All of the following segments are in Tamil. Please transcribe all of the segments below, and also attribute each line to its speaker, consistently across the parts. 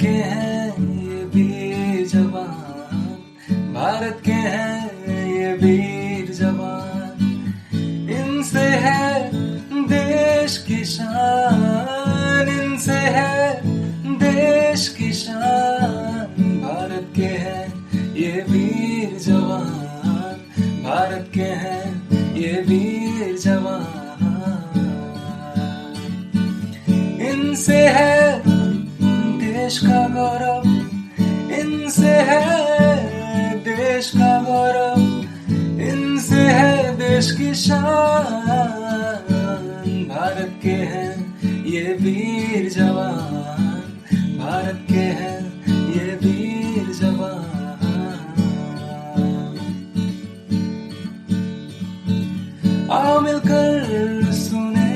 Speaker 1: के हैं ये वीर जवान, भारत के हैं ये वीर जवान, इनसे है देश की शान, इनसे है देश की शान, भारत के हैं ये वीर जवान, भारत के हैं ये वीर जवान, इनसे है देश का गौरव, इनसे है देश का गौरव, इनसे है देश की शान, भारत के हैं ये वीर जवान, भारत के हैं ये वीर जवान। आओ मिलकर सुने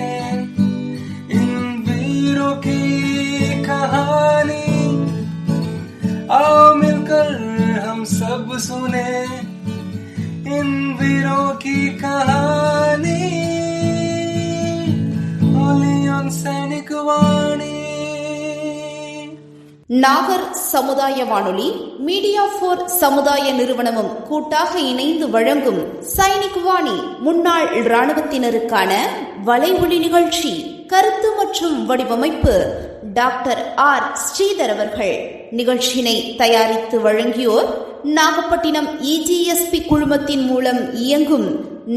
Speaker 1: इन वीरों की कहानी, आओ मिलकर हम सब सुने इन वीरों की कहानी, ओलियन सैनिक वाणी।
Speaker 2: நாகர் சமுதாய வானொலி, மீடியா ஃபார் சமுதாய நிறுவனமும் கூட்டாக இணைந்து வழங்கும் சைனிக் வாணி முன்னாள் இராணுவத்தினருக்கான வலைவொலி நிகழ்ச்சி. கருத்து மற்றும் வடிவமைப்பு டாக்டர் ஆர் ஸ்ரீதர் அவர்கள். நிகழ்ச்சியினை தயாரித்து வழங்கியோர் நாகப்பட்டினம் EGSP குழுமத்தின் மூலம் இயங்கும்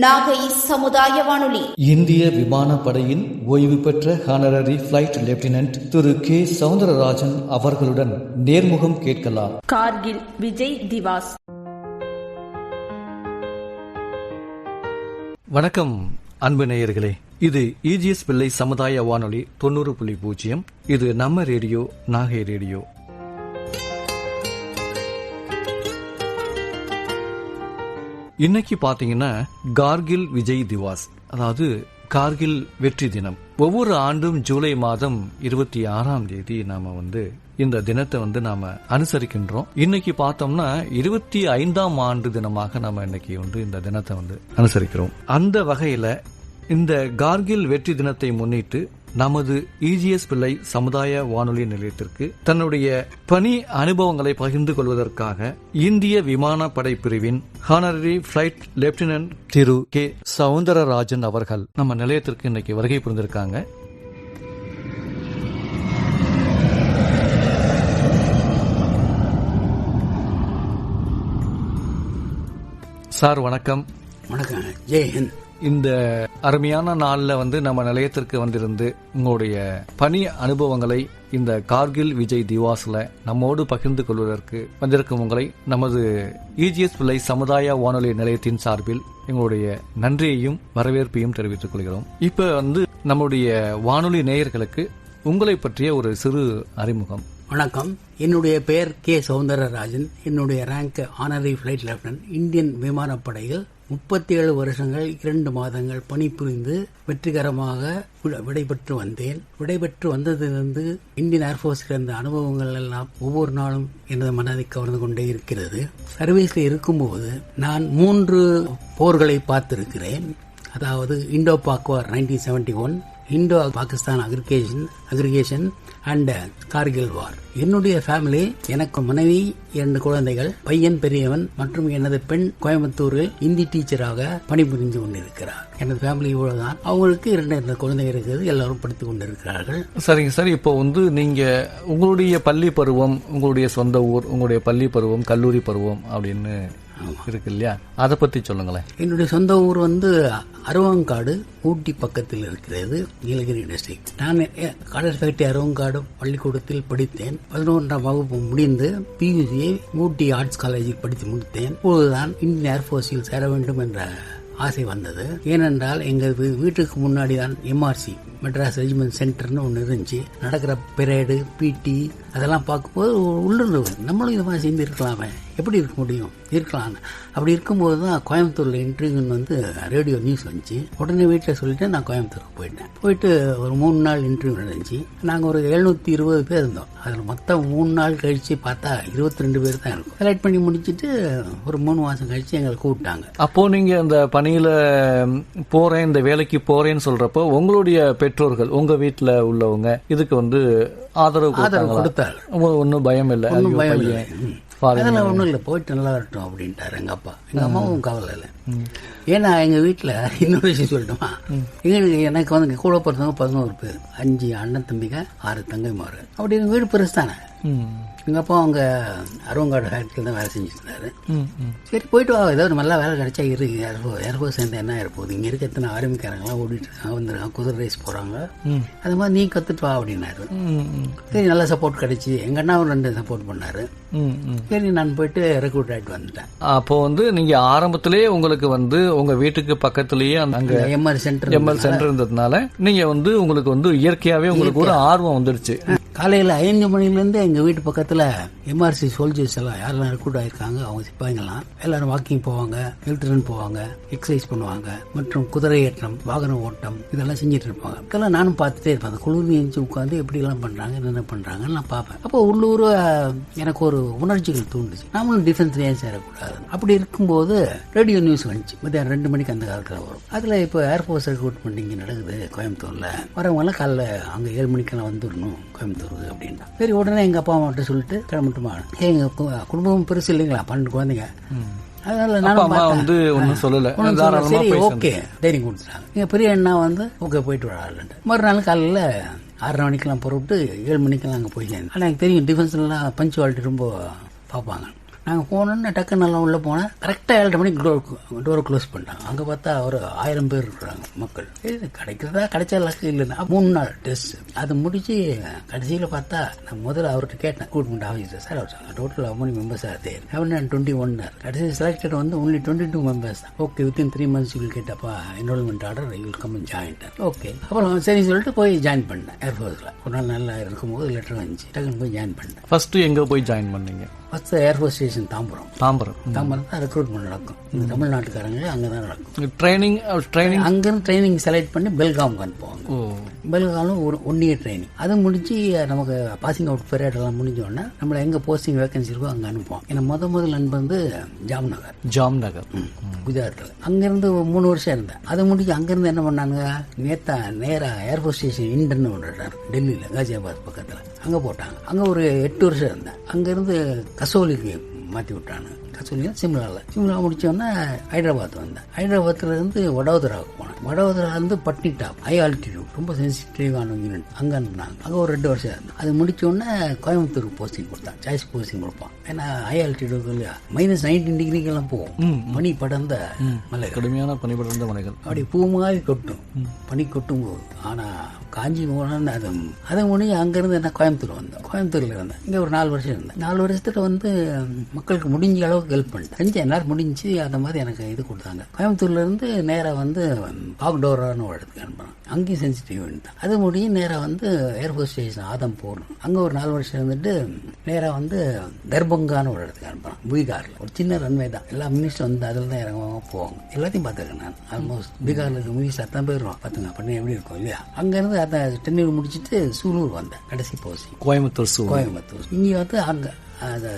Speaker 2: நாகை சமுதாய வானொலி.
Speaker 3: இந்திய விமானப்படையின் ஓய்வு பெற்ற ஹானரரி பிளைட் லெப்டினன்ட் திரு கே சவுந்தரராஜன் அவர்களுடன் நேர்முகம் கேட்கலாம்.
Speaker 4: கார்கில் விஜய் திவாஸ்.
Speaker 3: வணக்கம் அன்பு நேயர்களே, இது EGS பிள்ளை சமுதாய வானொலி 90.0. இது நம்ம ரேடியோ, நாகை ரேடியோ. இன்னைக்கு பாத்தீங்கன்னா கார்கில் விஜய் திவாஸ், அதாவது கார்கில் வெற்றி தினம். ஒவ்வொரு ஆண்டும் ஜூலை மாதம் 26ஆம் தேதி நாம இந்த தினத்தை நாம அனுசரிக்கின்றோம். இன்னைக்கு பார்த்தோம்னா 25ஆம் ஆண்டு தினமாக நாம இன்னைக்கு இந்த தினத்தை அனுசரிக்கிறோம். அந்த வகையில இந்த கார்கில் வெற்றி தினத்தை முன்னிட்டு நமது EGS பிள்ளை சமுதாய வானொலி நிலையத்திற்கு தன்னுடைய பணி அனுபவங்களை பகிர்ந்து கொள்வதற்காக இந்திய விமானப்படை பிரிவின் ஹானரரி பிளைட் லெப்டினன்ட் திரு கே சவுந்தரராஜன் அவர்கள் நம்ம நிலையத்திற்கு இன்னைக்கு வருகை புரிந்திருக்காங்க. சார் வணக்கம்.
Speaker 5: வணக்கம், ஜெய்ஹிந்த்.
Speaker 3: இந்த அருமையான நாள்ல நம்ம நிலையத்திற்கு வந்திருந்து உங்களுடைய பணி அனுபவங்களை இந்த கார்கில் விஜய் திவாஸ்ல நம்மோடு பகிர்ந்து கொள்வதற்கு வந்திருக்கும் உங்களை நமது EGS பிள்ளை சமுதாய வானொலி நிலையத்தின் சார்பில் எங்களுடைய நன்றியையும் வரவேற்பையும் தெரிவித்துக் கொள்கிறோம். இப்ப நம்முடைய வானொலி நேயர்களுக்கு உங்களை பற்றிய ஒரு சிறு அறிமுகம்.
Speaker 5: வணக்கம், என்னுடைய பெயர் கே சவுந்தரராஜன். என்னுடைய rank honorary flight lieutenant. Indian விமானப்படையில் 37 வருஷங்கள் 2 மாதங்கள் பணிபுரிந்து வெற்றிகரமாக விடைபெற்று வந்தேன். விடைபெற்று வந்ததிலிருந்து இந்தியன் ஏர்போர்ஸில் இருந்த அனுபவங்கள் எல்லாம் ஒவ்வொரு நாளும் எனது மனதை கவர்ந்து கொண்டே இருக்கிறது. சர்வீஸில் இருக்கும்போது நான் 3 போர்களை பார்த்திருக்கிறேன். அதாவது Indo Pak war 1971, Indo Pakistan aggression and Kargil war. என்னுடைய ஃபேமிலி, எனக்கு மனைவி, 2 குழந்தைகள், பையன் பெரியவன் மற்றும் எனது பெண் கோயம்புத்தூரில் இந்தி டீச்சராக பணிபுரிந்து கொண்டிருக்கிறார். எனது ஃபேமிலி இவ்வளவுதான். அவங்களுக்கு 2 குழந்தைகள் இருக்குது, எல்லாரும் படித்துக் கொண்டிருக்கிறார்கள்.
Speaker 3: சரிங்க சார். இப்போ நீங்க உங்களுடைய பள்ளி பருவம், உங்களுடைய சொந்த ஊர், உங்களுடைய பள்ளி பருவம், கல்லூரி பருவம் அப்படின்னு இருக்கு இல்லையா, அதை பத்தி சொல்லுங்களேன்.
Speaker 5: என்னுடைய சொந்த ஊர் அருவங்காடு, ஊட்டி பக்கத்தில் இருக்கிறது, நீலகிரி டிஸ்ட்ரிக்ட். நான் காலேஜ் ஃபேக்டரி அருவங்காடு பள்ளிக்கூடத்தில் படித்தேன். 11ஆம் வகுப்பு முடிந்து PUCயை ஊட்டி ஆர்ட்ஸ் காலேஜில் படித்து முடித்தேன். அப்போதுதான் இந்தியன் ஏர்போர்ஸில் சேர வேண்டும் என்ற ஆசை வந்தது. ஏனென்றால் எங்கள் வீட்டுக்கு முன்னாடி தான் MRC மெட்ராஸ் ரெஜிமெண்ட் சென்டர்னு ஒன்று இருந்துச்சு. நடக்கிற பரேடு, PT அதெல்லாம் பார்க்கும்போது உள்ளுந்து நம்மளும் இது மாதிரி செஞ்சு இருக்கலாமே, எப்படி இருக்க முடியும், இருக்கலாம். அப்படி இருக்கும்போது தான் கோயம்புத்தூர்ல இன்டர்வியூன்னு ரேடியோ நியூஸ் வந்துச்சு. உடனே வீட்டில் சொல்லிட்டு நான் கோயம்புத்தூருக்கு போயிட்டேன். போயிட்டு ஒரு 3 நாள் இன்டர்வியூ நடந்துச்சு. நாங்கள் ஒரு 720 பேர் இருந்தோம். அதில் மொத்தம் 3 நாள் கழிச்சு பார்த்தா 22 பேர் தான் இருக்கும். செலக்ட் பண்ணி முடிச்சுட்டு ஒரு 3 மாசம் கழிச்சு எங்களை கூப்பிட்டாங்க.
Speaker 3: அப்போ நீங்க அந்த பணியில போறேன், இந்த வேலைக்கு போறேன்னு சொல்றப்போ உங்களுடைய பெற்றோர்கள், உங்க வீட்டுல உள்ளவங்க இதுக்கு ஆதரவு கொடுத்தாங்க.
Speaker 5: கொடுத்தாங்க.
Speaker 3: ஒன்றும் பயம் இல்லை,
Speaker 5: ஒன்றும் பயம் இல்லை, அதெல்லாம் ஒன்றும் இல்லை, போயிட்டு நல்லா வரட்டும் அப்படின்ட்டாரு எங்கள் அப்பா. எங்கள் அம்மாவும் கவலை இல்லை. ஏன்னா எங்கள் வீட்டில் இன்னொரு விஷயம் சொல்லட்டுமா, எனக்கு வந்து கூட பிறந்தவங்க 11 பேர், 5 அண்ணன் தம்பிங்க, 6 தங்கைமாரு. அப்படி எங்கள் வீடு பெருசு தானே. எங்கள் அப்பா அவங்க அருவங்காடு ஃபேக்ட்ரியில் தான் வேலை செஞ்சுட்டு இருந்தாரு. சரி போயிட்டு வா, ஏதாவது நல்லா வேலை கிடைச்சா இரு, ஏர்போர்ட் சேர்ந்து என்ன இருப்போகுது, இங்கே இருக்க எத்தனை ஆர்மிக்காரங்களாம் ஓடிட்டு இருக்காங்க, வந்துருக்காங்க, குதிரை ரேஸ் போகிறாங்க, அது மாதிரி நீ கற்றுட்டு வா அப்படின்னாரு. சரி நல்லா சப்போர்ட் கிடைச்சி, எங்கள் அண்ணா 2 சப்போர்ட் பண்ணாரு. சரி நான் போயிட்டு ரெக்ரூட் ஆகிட்டு வந்துட்டேன்.
Speaker 3: அப்போ வந்து நீங்க ஆரம்பத்திலே உங்களுக்கு வந்து உங்க வீட்டுக்கு பக்கத்திலேயே அங்க
Speaker 5: எம்ஆர் சென்டர்
Speaker 3: இருந்ததுனால நீங்க வந்து உங்களுக்கு வந்து இயற்கையாவே உங்களுக்கு ஒரு ஆர்வம் வந்துருச்சு.
Speaker 5: காலையில் 5 மணிலேருந்து எங்கள் வீட்டு பக்கத்தில் எம்ஆர்சி சோல்ஜர்ஸ் எல்லாம் யாரெல்லாம் ரெக்ரூட் ஆகிருக்காங்க, அவங்க சிப்பாய்ங்கெல்லாம் எல்லாரும் வாக்கிங் போவாங்க, ஹெல்த் ரன் போவாங்க, எக்ஸசைஸ் பண்ணுவாங்க, மற்றும் குதிரை ஏற்றம், வாகன ஓட்டம் இதெல்லாம் செஞ்சுட்டு இருப்பாங்க. இதெல்லாம் நானும் பார்த்துட்டே இருப்பேன். அந்த குளிர் எழுந்து உட்காந்து எப்படிலாம் பண்ணுறாங்க, என்னென்ன பண்ணுறாங்கன்னு நான் பார்ப்பேன். அப்போ உள்ளூர் எனக்கு ஒரு உணர்ச்சிகள் தூண்டுச்சு, நாமளும் டிஃபென்ஸ்ல ஏன் சேரக்கூடாது. அப்படி இருக்கும்போது ரேடியோ நியூஸ் வந்துச்சு, மத்தியானம் 2 மணிக்கு அந்த காலத்தில் வரும். அதில் இப்போ ஏர்ஃபோர்ஸ் ரெக்ரூட்மெண்ட் இங்கே நடக்குது கோயம்புத்தூரில், வரவங்கலாம் காலைல அங்கே 7 மணிக்கெல்லாம் வந்துடணும் கோயம்புத்தூர் அப்படின்னா. சரி உடனே எங்கள் அப்பா அம்மாட்ட சொல்லிட்டு கிளம்பிட்டுமா, எங்கள் குடும்பம் பெருசு இல்லைங்களா, 12 குழந்தைங்க, அதனால நானும் வந்து ஒன்றும் சொல்லல, சரி ஓகே தைரியம் கொடுத்துட்டாங்க. எங்கள் பெரிய அண்ணா வந்து ஓகே போயிட்டு வராருன்ட்டு. மறுநாள் காலையில் 6:30 மணிக்கெல்லாம் புறப்பட்டு 7 மணிக்கெல்லாம் அங்கே போய் சேர்ந்தேன். ஆனால் எனக்கு தெரியும் டிஃபென்ஸ்லாம் பஞ்சுவாலிட்டி ரொம்ப பார்ப்பாங்க. நாங்கள் போனோன்னு டக்கு நல்லா உள்ளே போனேன். கரெக்டாக 7:30 மணிக்கு டோரை க்ளோஸ் பண்ணிட்டாங்க. அங்கே பார்த்தா ஒரு 1000 பேர் இருக்கிறாங்க மக்கள். இது கிடைக்கிறதா கிடைச்சா லக்கு இல்லைன்னா 3 நாள் டெஸ்ட். அது முடிச்சு கடைசியில் பார்த்தா நான் முதல்ல அவர்கிட்ட கேட்டேன், ரெக்ரூட்மெண்ட் ஆஃபீஸர் சார், அவர் total how many members are there? 721. கடைசி செலக்டட் வந்து only 22 members தான். Okay within 3 months you will get அப்பா enrolment order, you will come and join. Okay அப்புறம் சரி சொல்லிட்டு போய் ஜாயின் பண்ணேன் ஏர்ஃபோர்ஸில். ஒரு நாள் நல்லா இருக்கும்போது லெட்டர் வந்துச்சு, டக்குன்னு போய் ஜாயின் பண்ணேன்.
Speaker 3: ஃபர்ஸ்ட் எங்கே போய் ஜாயின் பண்ணீங்க?
Speaker 5: ஃபர்ஸ்ட் ஏர்ஃபோர்ஸ் ஸ்டேஷன் தாம்பரம் தான் ரெக்ரூட்மெண்ட் நடக்கும். இந்த தமிழ்நாட்டுக்காரங்க அங்கே தான் நடக்கும் ட்ரைனிங். அங்கேருந்து ட்ரைனிங் செலக்ட் பண்ணி பெல்காமுக்கு அனுப்புவாங்க. பெல்காமும் ஒரு 1 year ட்ரைனிங். அது முடிச்சு நமக்கு பாசிங் அவுட் பீரியட் எல்லாம் முடிஞ்சோடனே நம்மளை எங்கே போஸ்டிங் வேகன்சி இருக்கோ அங்கே அனுப்புவோம். ஏன்னா முதல் அன்பு வந்து ஜாம்நகர் குஜராத்தில். அங்கேருந்து 3 வருஷம் இருந்தேன். அதை முடிச்சு அங்கேருந்து என்ன பண்ணாங்க, நேராக ஏர்ஃபோர்ஸ் ஸ்டேஷன் இண்டன்னு ஒன்று டெல்லியில் காசியாபாத் பக்கத்தில் அங்கே போட்டாங்க. அங்கே ஒரு 8 வருஷம் இருந்தேன். அங்கேருந்து கசோலிக்கு மாற்றி விட்டாங்க. கசோலியா சிம்லா முடிச்சோன்னா ஹைதராபாத் வந்தேன். ஹைதராபாத்ல இருந்து வடோதராவுக்கு போனேன். வடோதரா இருந்து பட்னிடாப் ஹை ஆல்டிடியூட், ரொம்ப சென்சிட்டிவான யூனிட், அங்கே அனுப்புனாங்க. அங்கே ஒரு 2 வருஷம் இருந்தேன். அது முடிச்சோடனே கோயம்புத்தூருக்கு போஸ்டிங் கொடுத்தான். சாய்ஸ் போஸ்டிங் கொடுப்பான். ஏன்னா ஹை ஆல்டிடியூட் இல்லையா, -19 டிகிரிக்கெல்லாம் போகும். பனி படர்ந்த மலை, கடுமையான பனி படர்ந்த மலைகள், அப்படி பூ மாதிரி கொட்டும், பனி கொட்டும் போது. ஆனால் காஞ்சி போனோன்னு அதை முடிஞ்சு அங்கேருந்து என்ன கோயம்புத்தூர் வந்தேன். கோயம்புத்தூரில் இருந்தேன். இங்கே ஒரு 4 வருஷம் இருந்தேன். 4 வருஷத்துல வந்து மக்களுக்கு முடிஞ்ச அளவுக்கு ஹெல்ப் பண்ணிட்டேன். செஞ்சு எல்லாரும் முடிஞ்சு அந்த மாதிரி எனக்கு இது கொடுத்தாங்க. கோயம்புத்தூர்ல இருந்து நேராக வந்து பாக்டோரான்னு ஒரு இடத்துக்கு அனுப்புறேன். அங்கேயும் சென்சிட்டிவ் தான். அது முடியும் நேராக வந்து ஏர்ஃபோர்ஸ் ஸ்டேஷன் ஆதம் போகணும். அங்கே ஒரு 4 வருஷம் இருந்துட்டு நேராக வந்து தர்பங்கான்னு ஒரு இடத்துக்கு அனுப்புறேன். பீகாரில் ஒரு சின்ன ரன்வே தான். எல்லா மினிஸ்டர் வந்து அதில் தான் இறங்குவாங்க போவாங்க. எல்லாத்தையும் பார்த்துருக்கேன் நான். ஆல்மோஸ்ட் பீகாரில் இருக்க மினிஸ்டர் அத்தனை போயிடுவோம். பார்த்துங்க பண்ணி எப்படி இருக்கும் இல்லையா. அங்கேருந்து அதை டென்னூர் முடிச்சுட்டு சூலூர் வந்தேன். கடைசி போஸ்டிங் கோயம்புத்தூர். இங்கே வந்து அங்கே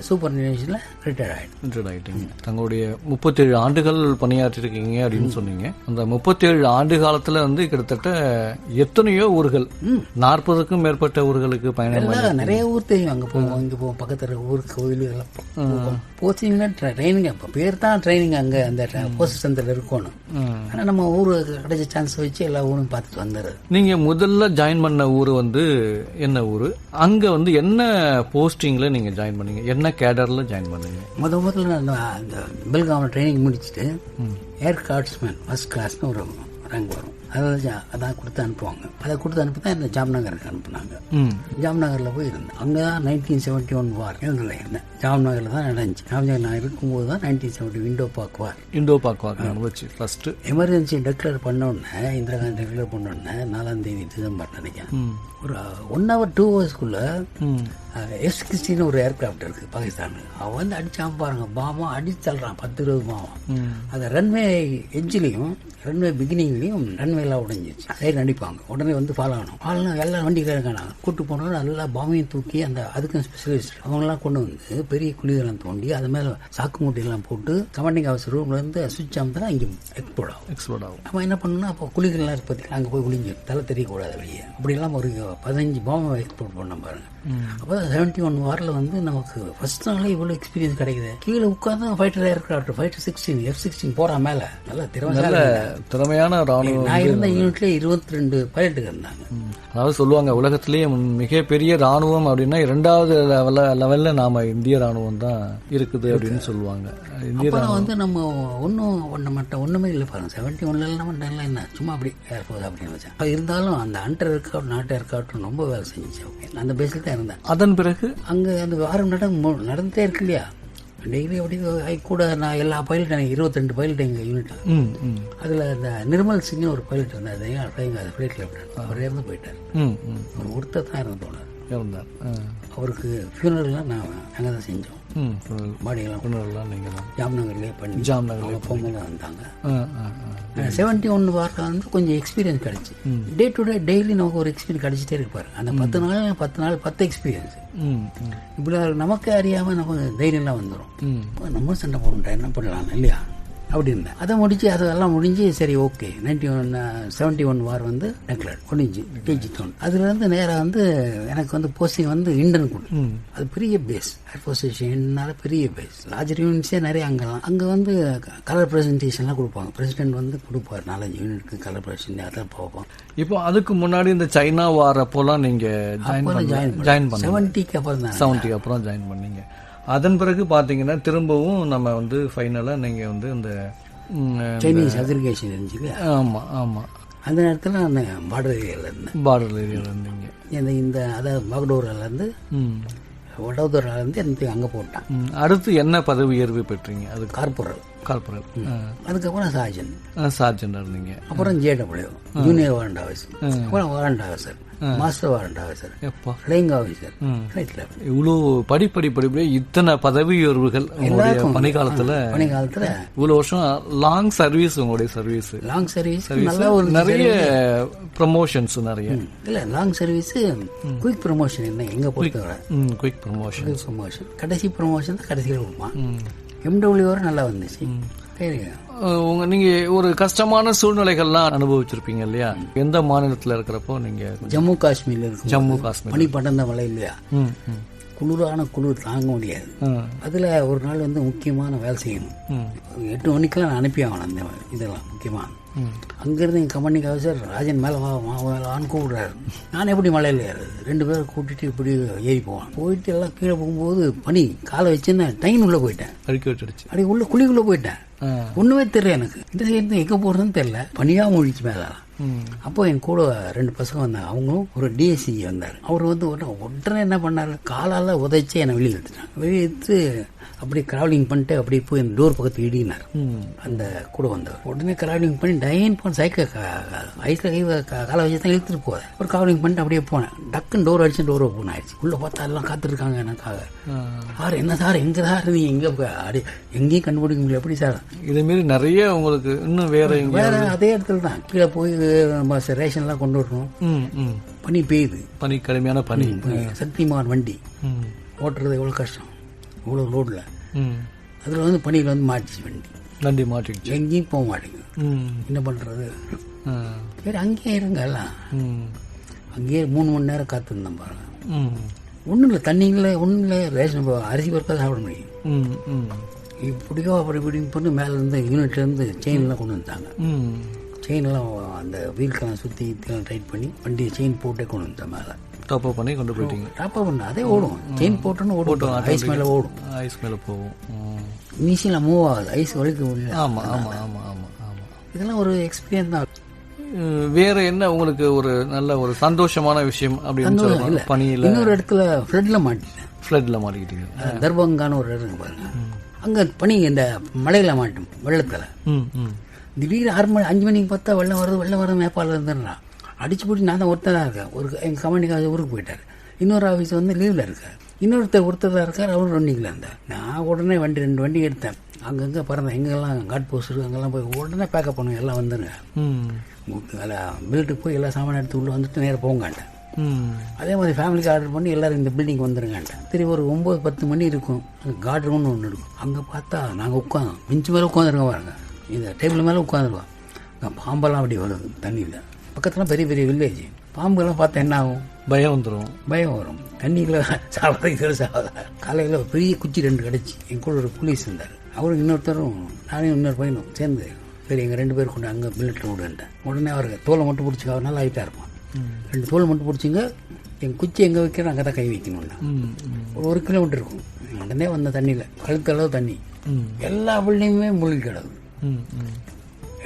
Speaker 5: சூப்பர் நியூஸ்ல ரிட்டையர்ட்
Speaker 3: ஆயிட்டீங்க. தங்களுடைய 37 ஆண்டுகள் பணியாற்றிருக்கீங்க அப்படின்னு சொன்னீங்க. அந்த 37 ஆண்டு காலத்துல வந்து கிட்டத்தட்ட எத்தனையோ ஊர்கள், 40க்கும் மேற்பட்ட ஊர்களுக்கு பயணம்.
Speaker 5: நிறைய ஊர் தெரியும். அங்க போவோம், இங்க போவோம், பக்கத்துல ஊருக்கு கோயில் இதெல்லாம் போஸ்டிங்ல ட்ரைனிங். அப்ப பேர் தான் ட்ரைனிங். அங்க அந்த போஸ்ட் சென்டர்ல இருக்கணும். ஆனா நம்ம ஊருக்கு கிடைச்ச சான்ஸ் வச்சு எல்லா ஊரும் பார்த்துட்டு வந்துடுறது.
Speaker 3: நீங்க முதல்ல ஜாயின் பண்ண ஊர் வந்து என்ன ஊரு? அங்க வந்து என்ன போஸ்டிங்ல நீங்க ஜாயின் பண்ணீங்க? என்ன கேடர்ல ஜாயின் பண்ணீங்க?
Speaker 5: முதல்ல நான் அந்த பெல்காமில் ட்ரைனிங் முடிச்சுட்டு ஏர் கார்ட்ஸ்மேன் ஃபர்ஸ்ட் கிளாஸ்னு ஒரு ரேங்க் வரும். அதான் கொடுத்து அனுப்புவாங்க. அதை கொடுத்து அனுப்பி என்ன ஜாம்நகருக்கு அனுப்புனாங்க. ஜாம்நகர்ல போய் இருந்தேன். அங்கதான் 1971 வார் இருந்தேன். ஜாம்நகர்ல தான் நடந்துச்சு. ஜாம்நகர் நான் இருக்கும்போது தான் 1970 இண்டோ பாக் வார் நடந்துச்சு. ஃபர்ஸ்ட் எமர்ஜென்சி டிக்ளேர் பண்ண உடனே, இந்திரா காந்தி டிக்ளேர் பண்ண உடனே 4 டிசம்பர் நினைக்கிறேன், ஒரு 1 hour 2 hours F-16 ஒரு ஏர்கிராப்ட் இருக்கு பாகிஸ்தான். அவன் வந்து அடிச்சாம பாருங்க, பாமா அடிச்சு தள்ளுறான் 10-20 பாமா. அந்த ரன்வே எட்ஜிலையும் ரன்வே பிகினிங்லயும் ரன்வே எல்லாம் உடஞ்சிருச்சு. சைடு அடிப்பாங்க, உடனே வந்து ஃபாலோ ஆகணும். ஃபாலோ எல்லா வண்டியில இருக்காங்க. கூட்டு போனோம் நல்லா பாம்பையும் தூக்கி அந்த அதுக்கும் ஸ்பெஷலிஸ்ட் அவங்கெல்லாம் கொண்டு வந்து பெரிய குழியெல்லாம் தோண்டி அது மேல சாக்கு மூட்டையெல்லாம் போட்டு கமாண்டிங் ஹவுஸ் ரூம்ல இருந்து சுவிட்ச் ஆகுதுன்னா இங்க எக்ஸ்ப்ளோட் ஆகும். நம்ம என்ன பண்ணணும்னா அப்போ குழிகள்லாம் பத்தி அங்கே போய் குளிஞ்சு தலை தெரியக்கூடாது வெளியே. அப்படி எல்லாம் ஒரு 15 பாம்பை எக்ஸ்ப்ளோர் பண்ண பாருங்க. அப்போ 71 வாரில் வந்து நமக்கு ஃபர்ஸ்ட் நாளே இவ்வளோ எக்ஸ்பீரியன்ஸ் கிடைக்குது. கீழே உட்காந்து ஃபைட்டர் ஏர்கிராஃப்ட் ஃபைட்டர் 16 F-16 போற மேல நல்ல
Speaker 3: திறமையான ராணுவம்.
Speaker 5: நான் இருந்த யூனிட்ல 22 பைலட்டுகள் இருந்தாங்க.
Speaker 3: அதாவது சொல்லுவாங்க உலகத்திலேயே மிகப்பெரிய ராணுவம் அப்படின்னா 2வது லெவல்ல நாம இந்திய ராணுவம் தான் இருக்குது அப்படின்னு சொல்லுவாங்க. இந்திய ராணுவம்
Speaker 5: வந்து நம்ம ஒண்ணுமே இல்லை பாருங்க. 71 நம்ம என்ன சும்மா அப்படி ஏர்போர்ட் அப்படின்னு வச்சேன். இருந்தாலும் அந்த அண்டர் ஏர்கிராஃப்ட் நாட்டு ஏர்கிராஃப்ட் ரொம்ப வேலை செஞ்சுச்சு. அந்த பேஸ்ல தான் இருந்தேன்.
Speaker 3: அதன் பிறகு
Speaker 5: அங்க அந்த வாரம் நடந்துட்டே இருக்கு இல்லையா. டெய்லி அப்படி கூட நான் எல்லா பைலட் எனக்கு 22 பைலட் எங்க யூனிட்ல. அதுல அந்த நிர்மல் சிங் ஒரு பைலட் இருந்தார். ஃபிளைட்ல அவர் இறந்து போயிட்டார். ஒருத்தர் தான் இறந்து போனார். அவருக்கு ஃபியூனரெல்லாம் நாங்கள் தான் செஞ்சோம். பாடியெல்லாம் நீங்க தான் ஜாம்நகர்லேயே பண்ணி ஜாம்நகர்ல போகும்போது வந்தாங்க. 71 வாரம் வந்து கொஞ்சம் எக்ஸ்பீரியன்ஸ் கிடைச்சி டே டு டே டெய்லி நமக்கு ஒரு எக்ஸ்பீரியன்ஸ் கிடைச்சிட்டே இருப்பாரு. அந்த 10 நாள் 10 எக்ஸ்பீரியன்ஸ். இப்படி நமக்கு அறியாம நம்ம தைரியம்லாம் வந்துடும். நம்ம சண்டை போடணும் என்ன பண்ணலாம் இல்லையா அப்படி இருந்தேன். அதை முடிச்சு அதெல்லாம் முடிஞ்சு சரி ஓகே 71 வார் வந்து டெக்ளேர் முடிஞ்சு கேஜி தோன். அதுல இருந்து நேரம் வந்து எனக்கு வந்து போஸ்டிங் வந்து இண்டன் கொடு. அது பெரிய பேஸ் ஏர்ஃபோர்ஸ் ஸ்டேஷன்னால பெரிய பேஸ். லார்ஜர் யூனிட்ஸே நிறைய அங்க வந்து கலர் பிரசன்டேஷன்லாம் கொடுப்பாங்க. பிரசிடென்ட் வந்து கொடுப்பாரு 4-5 யூனிட்க்கு கலர் பிரசன்டேஷன் அதெல்லாம் பார்ப்போம்.
Speaker 3: இப்போ அதுக்கு முன்னாடி இந்த சைனா வார் அப்போலாம் நீங்க ஜாயின் பண்ண
Speaker 5: 70க்கு அப்புறம் தான்
Speaker 3: 70க்கு அப்புறம் ஜாயின் பண்ணீங்க. அதன் பிறகு பாத்தீங்கன்னா திரும்பவும் நம்ம வந்து ஃபைனலா நீங்க வந்து இந்த
Speaker 5: சைனீஸ் அக்ரிகேஷன் இருந்துச்சு.
Speaker 3: ஆமா ஆமா
Speaker 5: அந்த நேரத்தில் அந்த பார்டர் ஏரியாவில்
Speaker 3: இருந்தீங்க.
Speaker 5: இந்த அதாவது பாக்டோரால இருந்து வடோதரால இருந்து அங்கே போட்டான்.
Speaker 3: அடுத்து என்ன பதவி உயர்வு பெற்றீங்க? அது
Speaker 5: கார்பரல். அதுக்கப்புறம்
Speaker 3: சார்ஜென்ட் இருந்தீங்க.
Speaker 5: அப்புறம் JW ஜூனியர் வாரண்ட் ஆஃபீஸர், அப்புறம் warrant officer, master warrant officer, flying officer.
Speaker 3: இவ்வளவு படிப்படிப்படிப்படி இத்தனை பதவி உயர்வுகள் பணிக்காலத்துல இவ்வளவு வருஷம் லாங் சர்வீஸ். உங்களுடைய சர்வீஸ்
Speaker 5: லாங் சர்வீஸ்
Speaker 3: நிறைய ப்ரமோஷன்ஸ் நிறைய
Speaker 5: இல்ல. லாங் சர்வீஸ் குயிக் ப்ரமோஷன் என்ன எங்க பொறுத்தவரை
Speaker 3: குயிக் ப்ரமோஷன்
Speaker 5: கடைசி ப்ரமோஷன் கடைசியில் கொடுப்பான். MW வரை நல்லா வந்துச்சு.
Speaker 3: நீங்க ஒரு கஷ்டமான சூழ்நிலைகள்லாம் அனுபவிச்சிருப்பீங்க இல்லையா? எந்த மாநிலத்துல இருக்கிறப்போ நீங்க?
Speaker 5: ஜம்மு காஷ்மீர்ல இருக்கு.
Speaker 3: ஜம்மு காஷ்மீர்
Speaker 5: பனி படர்ந்த மலை இல்லையா, குளிரான குளிர் தாங்க முடியாது. அதுல ஒரு நாள் வந்து முக்கியமான வேலை செய்யணும். 8 மணிக்கெல்லாம் நான் அனுப்பி ஆகணும். அந்த இதெல்லாம் முக்கியமான அங்கிருந்து எங்க கம்பெனிக்கு அவசர் ராஜன் மேல வான்னு கூப்பிடுறாரு. நான் எப்படி மலையில ஏறது 2 பேரை கூட்டிட்டு இப்படி ஏறி போவான். போயிட்டு எல்லாம் கீழே போகும்போது பனி காலை வச்சிருந்தேன். டைன் உள்ள போயிட்டேன். அப்படி உள்ள குழிக்குள்ள போயிட்டேன். ஒண்ணுமே தெரியல எனக்கு. இந்த சைடு எங்க போறதுன்னு தெரியல. பனியா மூழ்கிச்சு மேல. அப்போ என் கூட 2 பசங்க வந்தாங்க. அவங்களும் ஒரு DSC வந்தாரு. அவர் வந்து உடனே என்ன பண்ணாரு, காலால உதைச்சு என்னை வெளியே எடுத்துட்டாங்க. வெளியே எடுத்து அப்படி கிராவலிங் பண்ணிட்டு அப்படி போய் அந்த டோர் பக்கத்து இடினார். அந்த கூட வந்தவர் உடனே கிராவலிங் பண்ணி டைன் போன சைக்கிள் ஐஸ்ல காலை வச்சு தான் இழுத்துட்டு போவேன். ஒரு கிராவலிங் பண்ணிட்டு அப்படியே போனேன். டக்குன்னு டோர் அடிச்சு டோர் ஓப்பன் ஆயிடுச்சு. உள்ள பார்த்தா எல்லாம் காத்துருக்காங்க எனக்காக. சார் என்ன சார் எங்க சார் நீ எங்க எங்கேயும் கண்டுபிடிக்க முடியல. எப்படி சார்
Speaker 3: இதே மாரி நிறைய உங்களுக்கு இன்னும் வேற
Speaker 5: அதே இடத்துல தான் கீழே போய் நம்ம ரேஷன் எல்லாம் கொண்டு வரணும். பனி பெய்யுது.
Speaker 3: பனி கடுமையான பனி.
Speaker 5: சக்திமான் வண்டி ஓட்டுறது எவ்வளவு கஷ்டம். இவ்வளவு ரோட்ல அதுல வந்து பனியில வந்து மாட்டிச்சு வண்டி
Speaker 3: மாட்டிச்சு.
Speaker 5: எங்கேயும் போக மாட்டேங்குது. என்ன பண்றது? சரி அங்கேயே இருங்க எல்லாம். அங்கேயே 3 மணி நேரம் காத்திருந்தேன் பாருங்க. ஒண்ணும் இல்லை, தண்ணி இல்லை, ஒண்ணும் இல்லை. ரேஷன் அரிசி பருப்பா சாப்பிட முடியும். இப்படியோ அப்படி இப்படின்னு பண்ணி மேல இருந்து யூனிட்ல இருந்து செயின் எல்லாம் கொண்டு வந்துட்டாங்க. செயின் எல்லாம் அந்த வீல்கெல்லாம் சுத்தி டைட் பண்ணி வண்டியை செயின் போட்டே கொண்டு வந்தேன். மேல
Speaker 3: டாப் அப் பண்ணி கொண்டு போயிட்டீங்க.
Speaker 5: டாப் அப் பண்ண அதே ஓடும். செயின் போட்டோன்னு ஓடும். ஐஸ் மேல ஓடும்.
Speaker 3: ஐஸ் மேல போகும்.
Speaker 5: மிஷின்ல மூவ் ஆகுது. ஐஸ் வலிக்க முடியல.
Speaker 3: ஆமா ஆமா ஆமா ஆமா ஆமா.
Speaker 5: இதெல்லாம் ஒரு எக்ஸ்பீரியன்ஸ் தான்.
Speaker 3: வேற என்ன உங்களுக்கு ஒரு நல்ல ஒரு சந்தோஷமான விஷயம் அப்படின்னு சொல்லலாம்? பனியில
Speaker 5: இன்னொரு இடத்துல ஃப்ளட்ல
Speaker 3: மாட்டிக்கிட்டீங்க.
Speaker 5: தர்பங்கான ஒரு இடம் பாருங்க. அங்க பனி இந்த மழையில மாட்டும் வெள்ளத்துல. திடீர்னு 5 மணிக்கு பார்த்தா வெள்ளம் வருது மேப்பால இருந்துடுறான். அடிச்சு போட்டு நான் தான் ஒருத்ததான் இருக்கேன். எங்க கம்பெனிக்காக ஊருக்கு போயிட்டாரு. இன்னொரு ஆஃபீஸ் வந்து லீவ்ல இருக்காரு. ஒருத்தர் இருக்கார், அவரும் ரன்னிங்கில் இருந்தார். நான் உடனே 2 வண்டி எடுத்தேன். அங்கங்கே பறந்தேன், எங்கெல்லாம் காட் போஸ்ட் இருக்கு அங்கெல்லாம் போய் உடனே பேக்கப் பண்ணுவேன், எல்லாம் வந்துருங்க. பில்டுக்கு போய் எல்லா சாமான் எடுத்து உள்ளே வந்துட்டு நேராக போங்கட்டேன். அதே மாதிரி ஃபேமிலிக்கு ஆர்டர் பண்ணி எல்லாரும் இந்த பில்டிங் வந்துருங்கட்டேன். சரி, ஒரு 9-10 மணி இருக்கும். அங்கே கார்டு ரூம்னு ஒன்று இருக்கும். அங்கே பார்த்தா நாங்கள் உட்காந்தோம், பெஞ்சு மேலே உட்காந்துருக்கோம் பாருங்க, இந்த டேபிள் மேலே உட்காந்துருக்கோம். பாம்பெல்லாம் அப்படி வருது தண்ணியில். பக்கத்தில் பெரிய பெரிய வில்லேஜ். பாம்புகள்லாம் பார்த்தா என்ன ஆகும்? பயம் வரும். தண்ணியில் சாப்பிட்றது காலையில் பெரிய குச்சி 2 கிடச்சி. என் கூட ஒரு போலீஸ் இருந்தார், அவரும் இன்னொருத்தரும் நானும் இன்னொரு பையனும் சேர்ந்து சரி எங்கள் 2 பேர் கொண்டு அங்கே பில்லட்டில் விடுன்ட்டேன். உடனே அவருக்கு தோலை மட்டும் பிடிச்சிக்க, அவர் நல்லா ஹைட்டாக இருப்பான். 2 தோலை மட்டும் பிடிச்சிங்க, என் குச்சி எங்கே வைக்கிறோம் அங்கே தான் கை வைக்கணும்னா. ஒரு 1 கிலோமீட்டர் இருக்கும். உடனே வந்த தண்ணியில் கழுத்தளவு தண்ணி, எல்லா பில்டிங்குமே மூழ்கி கிடக்குது.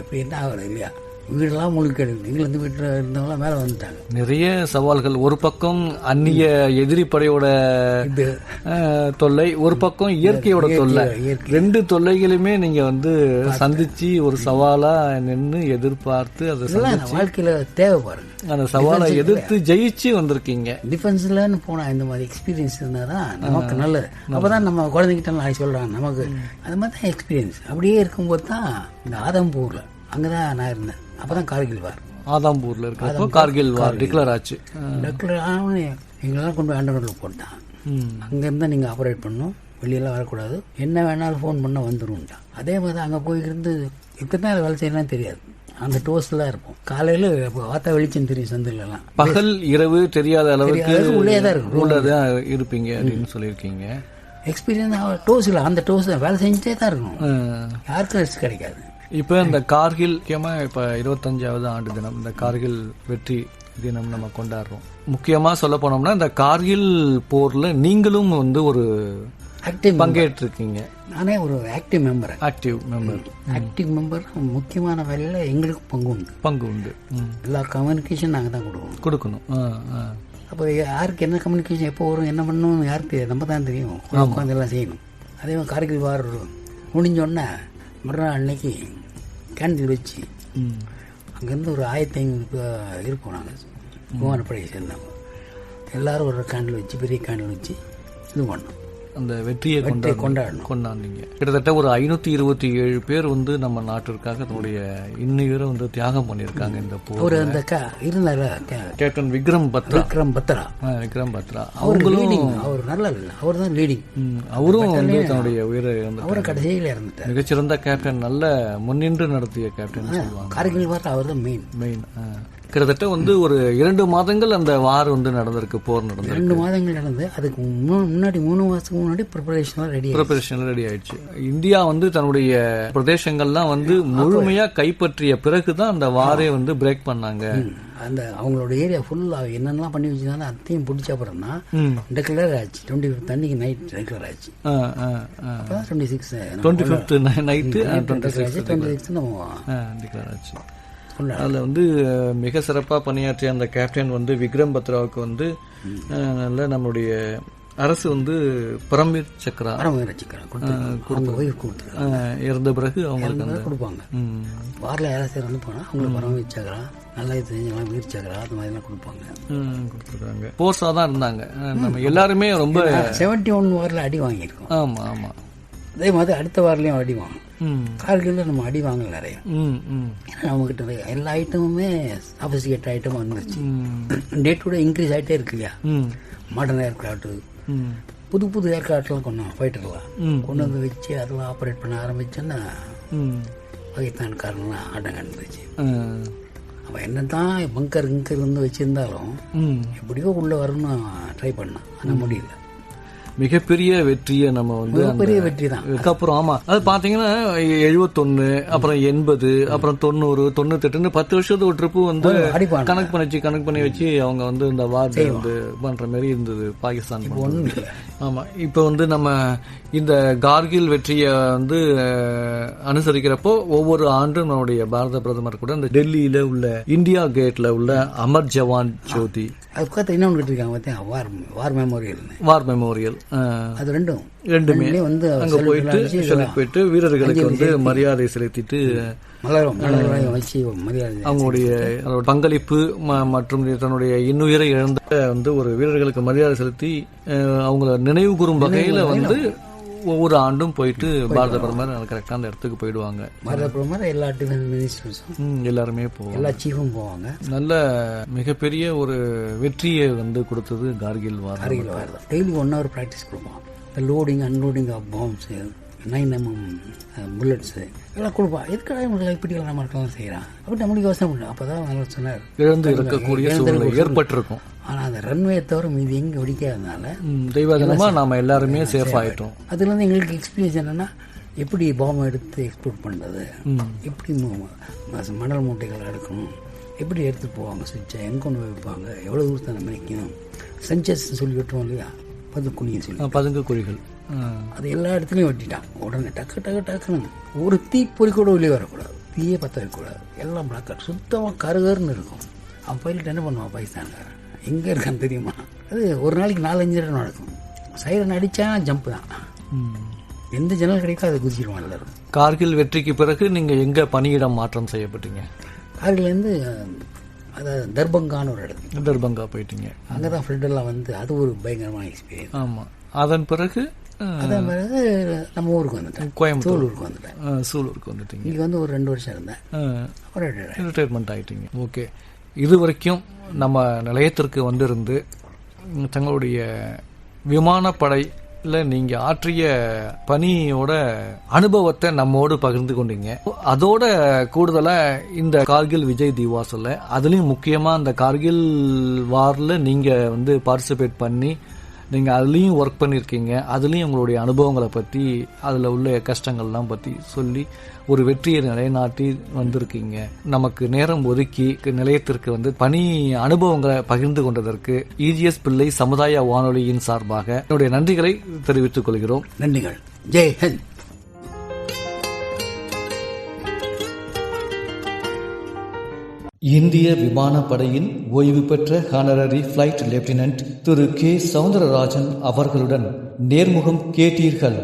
Speaker 5: எப்படி என்ன ஆகுது இல்லையா? வீடெல்லாம் மூழ்கி கிடக்குது. இங்கிலேருந்து வீட்டில் இருந்தவங்களாம் மேலே வந்துட்டாங்க.
Speaker 3: நிறைய சவால்கள். ஒரு பக்கம் அந்நிய எதிரி படையோட தொல்லை, ஒரு பக்கம் இயற்கையோட தொல்லை. 2 தொல்லைகளுமே நீங்க சந்திச்சு ஒரு சவாலா நின்று எதிர்பார்த்து அதை
Speaker 5: வாழ்க்கையில தேவை பாருங்க.
Speaker 3: அந்த சவாலை எதிர்த்து ஜெயிச்சு வந்திருக்கீங்க.
Speaker 5: டிஃபென்ஸ்லன்னு போனா இந்த மாதிரி எக்ஸ்பீரியன்ஸ் இருந்தாதான் நமக்கு நல்லது. அப்பதான் நம்ம குழந்தைகிட்ட நாளைக்கு சொல்றாங்க நமக்கு அது மாதிரி தான் எக்ஸ்பீரியன்ஸ். அப்படியே இருக்கும்போது தான் இந்த ஆதம்பூர்ல அங்கதான் நான் இருந்தேன். அப்பதான் கார்கில் வார்.
Speaker 3: ஆதம்பூர்ல இருக்கப்போ கார்கில் வார் டிக்ளேர் ஆச்சு.
Speaker 5: டிக்ளேர் ஆனே எங்களெல்லாம் கொண்டு போய் அண்டர்கிரவுண்டில் போட்டான். அங்க இருந்தா நீங்க ஆப்ரேட் பண்ணணும், வெளியெல்லாம் வரக்கூடாது, என்ன வேணாலும் ஃபோன் பண்ண வந்துரும்ட்டான். அதே மாதிரி அங்க போயிருந்து இப்பதான் வேலை செய்யலாம் தெரியாது. அந்த டோஸ்ல இருப்போம். காலையில வாத்தா வெளிச்சம் தெரியும், சந்திலாம்
Speaker 3: பகல் இரவு தெரியாத அளவுக்கு
Speaker 5: உள்ளேதான் இருக்கும்,
Speaker 3: உள்ளதான் இருப்பீங்க அப்படின்னு சொல்லியிருக்கீங்க.
Speaker 5: எக்ஸ்பீரியன்ஸ் டோஸ்ல அந்த டோஸ் வேலை செஞ்சுட்டே தான் இருக்கணும், யாருக்கும் ரெஸ்ட் கிடைக்காது.
Speaker 3: இப்ப இந்த கார்கில் முக்கியமா இப்ப 25வது ஆண்டு தினம், இந்த கார்கில் வெற்றி தினம் நம்ம கொண்டாடுறோம். முக்கியமா சொல்ல போனோம்னா இந்த கார்கில் போர்ல நீங்களும் ஒரு பங்கேற்றிருக்கீங்க.
Speaker 5: நானே ஒரு ஆக்டிவ் மெம்பர்.
Speaker 3: ஆக்டிவ் மெம்பர்
Speaker 5: முக்கியமான வேலையில எங்களுக்கு பங்கு உண்டு. எல்லா கம்யூனிகேஷன் நாங்க தான் கொடுக்கணும். அப்போ யாருக்கு என்ன கம்யூனிகேஷன் எப்போ வரும், என்ன பண்ணணும் யாருக்கு தெரியாது, நம்ம தான் தெரியும். உட்காந்து எல்லாம் செய்யணும். அதே மாதிரி கார்கில் வார் முடிஞ்சோடனே மறுநாள் அன்னைக்கு கேண்டில் வச்சு அங்கேருந்து ஒரு 1500 இருப்போம். நாங்கள் விமானப்படையை சேர்ந்தவங்க எல்லாரும் ஒரு கேண்டில் வச்சு, பெரிய கேண்டில் வச்சு இது பண்ணோம்.
Speaker 3: அந்த வெற்றியை கொண்டாடுனீங்க. கிட்டத்தட்ட ஒரு 527 பேர் நம்ம நாட்டிற்காக தன்னுடைய இன்னுயிரை தியாகம் பண்ணியிருக்காங்க இந்த போர்.
Speaker 5: அந்த இருந்தாரு
Speaker 3: கேப்டன் விக்ரம் பத்ரா.
Speaker 5: அவர் நல்ல அவர் தான் லீடிங்.
Speaker 3: அவரும் தன்னுடைய உயிரை
Speaker 5: அவரும் கடைசியில் இறந்துட்டார்.
Speaker 3: மிகச்சிறந்த கேப்டன், நல்ல முன்னின்று நடத்திய கேப்டன் சொல்லுவாங்க.
Speaker 5: கார்கில் வார் அவர் தான் மெயின்.
Speaker 3: கிட்டத்தட்ட ஒரு 2 மாதங்கள் அந்த வார் நடந்திருக்கு, போர் நடந்தது.
Speaker 5: 2 மாதங்கள் நடந்து அதுக்கு முன்னாடி 3 மாசத்துக்கு முன்னாடி ப்ரிப்பரேஷன் ரெடி ஆயிடுச்சு. இந்தியா
Speaker 3: தன்னுடைய பிரதேசங்கள்லாம் முழுமையா கைப்பற்றிய பிறகுதான் அந்த வாரே பிரேக் பண்ணாங்க.
Speaker 5: அந்த அவங்களோட ஏரியா ஃபுல்லா என்னென்னலாம் பண்ணி வச்சிருந்தாலும் அத்தையும் பிடிச்ச அப்புறம் தான் டிக்ளேர் ஆச்சு. 25 அன்னைக்கு நைட் டிக்ளேர் ஆச்சு.
Speaker 3: 25 நைட்டு 26
Speaker 5: நம்ம
Speaker 3: டிக்ளேர் ஆச்சு. அதில் மிக சிறப்பாக பணியாற்றிய அந்த கேப்டன் விக்ரம் பத்ராவுக்கு நல்ல நம்மளுடைய அரசு பரம்வீர் சக்ரா இறந்த பிறகு அவங்களுக்கு
Speaker 5: கொடுப்பாங்க. வாரில் யாராவது இறந்து போனால் அவங்களுக்கு பரம்வீர் சக்ரா, நல்லா தெரிஞ்சவங்க வீர் சக்ரா அது மாதிரிலாம்
Speaker 3: கொடுப்பாங்க. போர்ஸாக தான் இருந்தாங்க. நம்ம எல்லாருமே ரொம்ப
Speaker 5: 71 வாரில் அடி வாங்கியிருக்கோம்.
Speaker 3: ஆமாம்.
Speaker 5: அதே மாதிரி அடுத்த வாரிலையும் அடி வாங்கும். கார்கில் நம்ம அடி வாங்கல நிறைய. நம்ம கிட்ட எல்லா ஐட்டமுமே சஃபிஸ்டிகேட் ஐட்டம் வந்துருச்சு. டே டு டே இன்க்ரீஸ் ஆகிட்டே இருக்கு இல்லையா. மாடர்ன் ஏர்கிராஃப்ட், புது ஏர்கிராஃப்ட்லாம் கொண்டு வந்து வச்சு அதெல்லாம் ஆப்ரேட் பண்ண ஆரம்பிச்சோன்னா பாகிஸ்தான்காரங்களாம் ஆட்டம் கண்டுச்சு. அவன் என்னதான் பங்கர் வச்சிருந்தாலும் எப்படியோ உள்ள வரணும்னு ட்ரை பண்ணான், ஆனால் முடியல.
Speaker 3: மிகப்பெரிய வெற்றியை நம்ம
Speaker 5: பெரிய வெற்றி தான்.
Speaker 3: அதுக்கப்புறம் ஆமா அது பாத்தீங்கன்னா 71 அப்புறம் 80 அப்புறம் 90 98 10 வருஷத்துக்கு ஒரு ட்ரிப்பு கனெக்ட் பண்ணி வச்சு அவங்க இந்த வார் பண்ற மாதிரி இருந்தது பாகிஸ்தான். ஆமா இப்ப நம்ம இந்த கார்கில் வெற்றியை அனுசரிக்கிறப்போ ஒவ்வொரு ஆண்டும் நம்முடைய பாரத பிரதமர் கூட இந்த டெல்லியில உள்ள இந்தியா கேட்ல உள்ள அமர் ஜவான் ஜோதி
Speaker 5: இன்னொன்று வார் மெமோரியல் அது
Speaker 3: ரெண்டுமே
Speaker 5: வந்து
Speaker 3: அங்க போயிட்டு வீரர்களுக்கு வந்து மரியாதை செலுத்திட்டு
Speaker 5: வச்சு மரியாதை
Speaker 3: அவங்களுடைய பங்களிப்பு மற்றும் தன்னுடைய இன்னுயிரை இழந்த வந்து ஒரு வீரர்களுக்கு மரியாதை செலுத்தி அவங்கள நினைவு கூறும் வகையில வந்து ஒவ்வொரு ஆண்டும் போயிட்டு பாரத பிரதமர் கரெக்டா அந்த இடத்துக்கு போயிடுவாங்க.
Speaker 5: பாரத பிரதமர் எல்லா டிஃபென்ஸ் மினிஸ்டர்ஸும்
Speaker 3: எல்லாருமே போவாங்க,
Speaker 5: எல்லா சீஃபும் போவாங்க.
Speaker 3: நல்ல மிகப்பெரிய ஒரு வெற்றியை வந்து கொடுத்தது Kargil war.
Speaker 5: Daily 1 hour practice கொடுப்பான். Loading unloading of bombs, 9mm bullets எல்லாம் கொடுப்பான். எதுக்காக நம்மளுக்கு கைப்பிடிகள் நம்ம இருக்கலாம் செய்யறான் அப்படி நம்மளுக்கு யோசனை பண்ணலாம். அப்பதான் நல்லா சொன்னார்,
Speaker 3: இழந்து இருக்கக்கூடிய சூழ்நிலை ஏற்பட்டிருக்கும்.
Speaker 5: ஆனா அந்த ரன்வே தவிர மீது எங்க வெடிக்காதனால
Speaker 3: தெய்வதனமா நாம எல்லாருமே சேஃப் ஆயிட்டோம்.
Speaker 5: அதுல இருந்து எங்களுக்கு எக்ஸ்பீரியன்ஸ் என்னன்னா, எப்படி பாம்பை எடுத்து எக்ஸ்போர்ட் பண்றது, எப்படி மணல் மூட்டைகளை எடுக்கணும், எப்படி எடுத்துட்டு போவாங்க, சுவிட்சை எங்க கொண்டு போய் வைப்பாங்க, எவ்வளவு தூரத்தை நம்ம வைக்கணும், சென்சஸ் சொல்லி விட்டுருவோம் இல்லையா, பதுக்குழின்னு சொல்லி பதுங்கு குழிகள், அது எல்லா இடத்துலையும் வெட்டிட்டான். உடனே டக்கு டக்கு டக்குன்னு ஒரு தீப்பொறி கூட வெளியே வரக்கூடாது, தீயே பற்ற வைக்கக்கூடாது, எல்லாம் பிளாக் சுத்தமாக கருகருன்னு இருக்கும். அவன் பைலட் என்ன பண்ணுவான், பாகிஸ்தான்காரன் எங்கே இருக்கான்னு தெரியுமா, அது ஒரு நாளைக்கு 4-5 இடம் நடக்கும். சைரன் அடித்தா ஜம்ப் தான், எந்த ஜன்னல் கிடைக்கோ அதை குதிச்சிடுவான் எல்லாரும்.
Speaker 3: கார்கில் வெற்றிக்கு பிறகு நீங்கள் எங்கே பணியிடம் மாற்றம் செய்யப்பட்டீங்க?
Speaker 5: கார்கிலேருந்து அதாவது தர்பங்கான்னு ஒரு இடத்துக்கு
Speaker 3: தர்பங்கா போயிட்டீங்க.
Speaker 5: அங்கே தான் ஃப்ரெண்டெல்லாம் வந்து, அது ஒரு பயங்கரமான எக்ஸ்பீரியன்ஸ்.
Speaker 3: ஆமாம். அதன் பிறகு
Speaker 5: நம்ம ஊருக்கு வந்துட்டேன், சூலூருக்கு வந்துட்டேன்.
Speaker 3: சூலூருக்கு வந்துட்டீங்க.
Speaker 5: இங்கே வந்து ஒரு 2 வருஷம் இருந்தேன்,
Speaker 3: ரிட்டையர்மெண்ட் ஆகிட்டீங்க. ஓகே. இது வரைக்கும் நம்ம நிலையத்திற்கு வந்திருந்து தங்களுடைய விமானப்படையில் நீங்கள் ஆற்றிய பணியோட அனுபவத்தை நம்மோடு பகிர்ந்து கொண்டீங்க. அதோட கூடுதலாக இந்த கார்கில் விஜய் திவாஸில், அதுலேயும் முக்கியமாக அந்த கார்கில் வாரில் நீங்கள் வந்து பார்ட்டிசிபேட் பண்ணி நீங்கள் அதுலேயும் ஒர்க் பண்ணியிருக்கீங்க. அதுலேயும் உங்களுடைய அனுபவங்களை பற்றி, அதில் உள்ள கஷ்டங்கள்லாம் பற்றி சொல்லி ஒரு வெற்றியை நிலைநாட்டி வந்திருக்கீங்க. நமக்கு நேரம் ஒதுக்கி நிலையத்திற்கு வந்து பணி அனுபவங்களை பகிர்ந்து கொண்டதற்கு இஜிஎஸ் பிள்ளை சமுதாய வானொலியின் சார்பாக என்னுடைய நன்றிகளை தெரிவித்துக் கொள்கிறோம்.
Speaker 5: நன்றிகள். ஜெய் ஹிந்த்.
Speaker 3: இந்திய விமானப்படையின் ஓய்வு பெற்ற ஹானரரி பிளைட் லெப்டினன்ட் திரு கே. சவுந்தரராஜன் அவர்களுடன் நேர்முகம் கேட்டீர்கள்.